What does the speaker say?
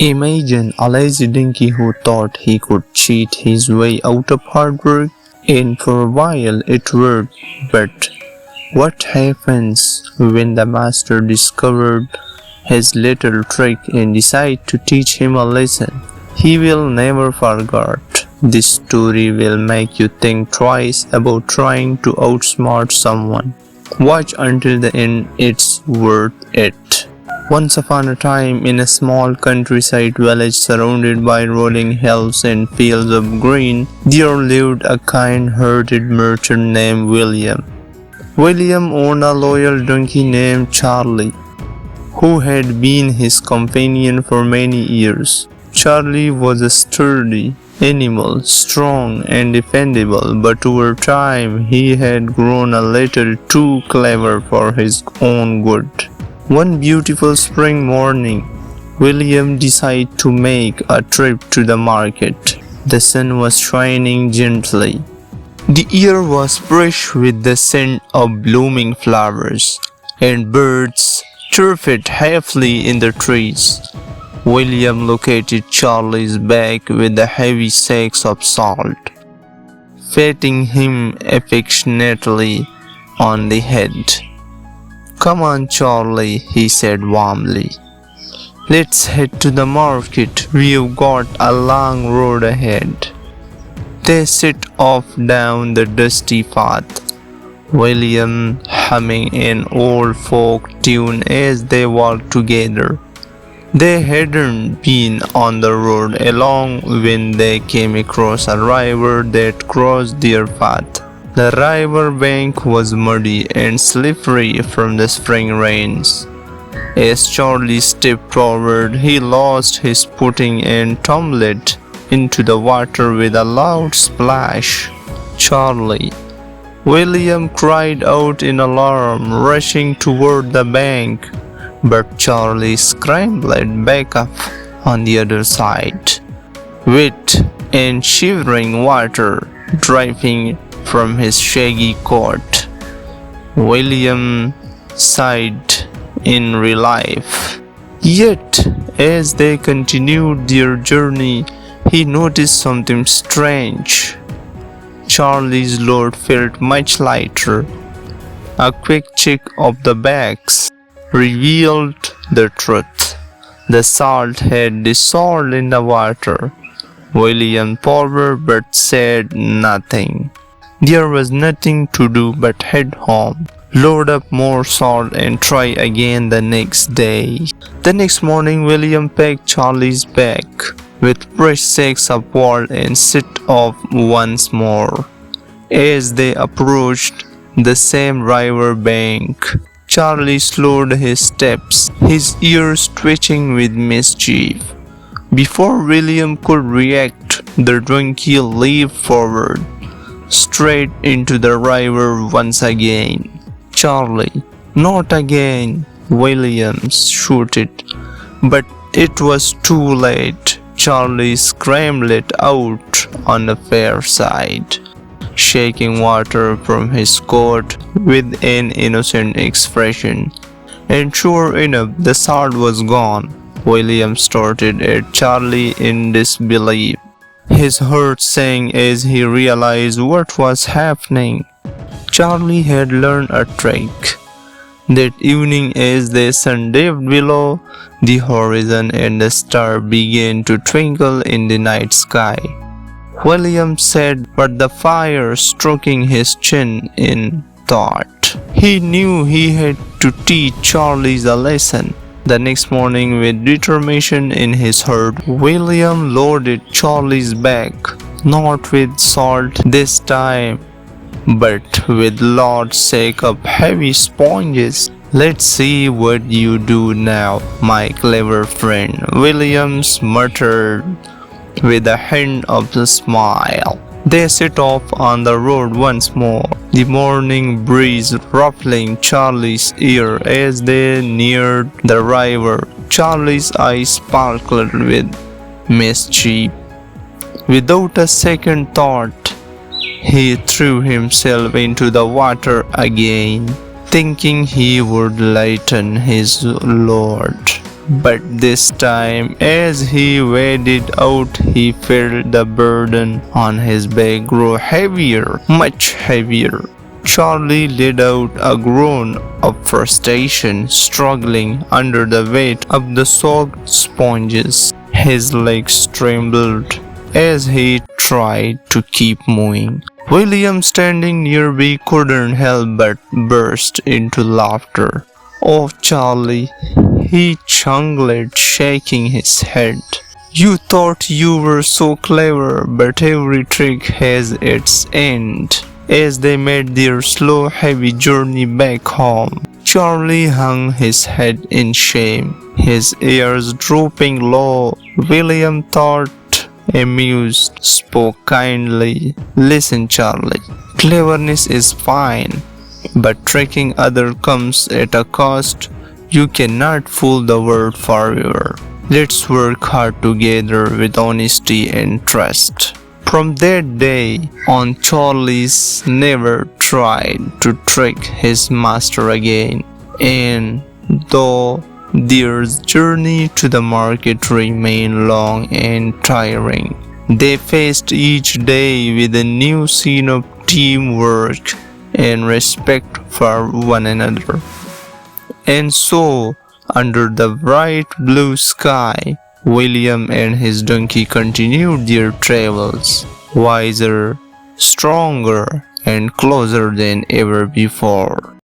Imagine a lazy donkey who thought he could cheat his way out of hard work, and for a while it worked, but what happens when the master discovered his little trick and decided to teach him a lesson he will never forget? This story will make you think twice about trying to outsmart someone. Watch until the end, it's worth it. Once upon a time, in a small countryside village surrounded by rolling hills and fields of green, there lived a kind-hearted merchant named William. William owned a loyal donkey named Charlie, who had been his companion for many years. Charlie was a sturdy animal, strong and dependable, but over time he had grown a little too clever for his own good. One beautiful spring morning, William decided to make a trip to the market. The sun was shining gently. The air was fresh with the scent of blooming flowers, and birds chirped happily in the trees. William located Charlie's bag with the heavy sacks of salt, patting him affectionately on the head. "Come on, Charlie," he said warmly. "Let's head to the market. We've got a long road ahead." They set off down the dusty path, William humming an old folk tune as they walked together. They hadn't been on the road long when they came across a river that crossed their path. The river bank was muddy and slippery from the spring rains. As Charlie stepped forward, he lost his footing and tumbled into the water with a loud splash. "Charlie!" William cried out in alarm, rushing toward the bank. But Charlie scrambled back up on the other side, wet and shivering water dripping from his shaggy coat. William sighed in relief. Yet, as they continued their journey, he noticed something strange. Charlie's load felt much lighter. A quick check of the bags revealed the truth. The salt had dissolved in the water. William paused but said nothing. There was nothing to do but head home, load up more salt and try again the next day. The next morning, William packed Charlie's bag with fresh sacks of salt and set off once more. As they approached the same river bank, Charlie slowed his steps, his ears twitching with mischief. Before William could react, the donkey leaped forward, straight into the river once again. "Charlie, not again!" William shouted, but it was too late. Charlie scrambled out on the far side, shaking water from his coat with an innocent expression. And sure enough, the salt was gone. William stared at Charlie in disbelief. His heart sank as he realized what was happening. Charlie had learned a trick. That evening, as the sun dipped below the horizon and the stars began to twinkle in the night sky, William sat by the fire, stroking his chin in thought. He knew he had to teach Charlie a lesson. The next morning, with determination in his heart, William loaded Charlie's bag, not with salt this time, but with large sacks of heavy sponges. "Let's see what you do now, my clever friend," William muttered with a hint of a smile. They set off on the road once more, the morning breeze ruffling Charlie's ear as they neared the river. Charlie's eyes sparkled with mischief. Without a second thought, he threw himself into the water again, thinking he would lighten his load. But this time, as he waded out, he felt the burden on his back grow heavier, much heavier. Charlie let out a groan of frustration, struggling under the weight of the soaked sponges. His legs trembled as he tried to keep moving. William, standing nearby, couldn't help but burst into laughter. "Oh, Charlie," he chuckled, shaking his head. "You thought you were so clever, but every trick has its end." As they made their slow, heavy journey back home, Charlie hung his head in shame, his ears drooping low. William, thought amused, spoke kindly. "Listen, Charlie, cleverness is fine, but tricking others comes at a cost. You cannot fool the world forever. Let's work hard together with honesty and trust." From that day on, Charlie never tried to trick his master again, and though their journey to the market remained long and tiring, they faced each day with a new scene of teamwork and respect for one another. And so, under the bright blue sky, William and his donkey continued their travels, wiser, stronger, and closer than ever before.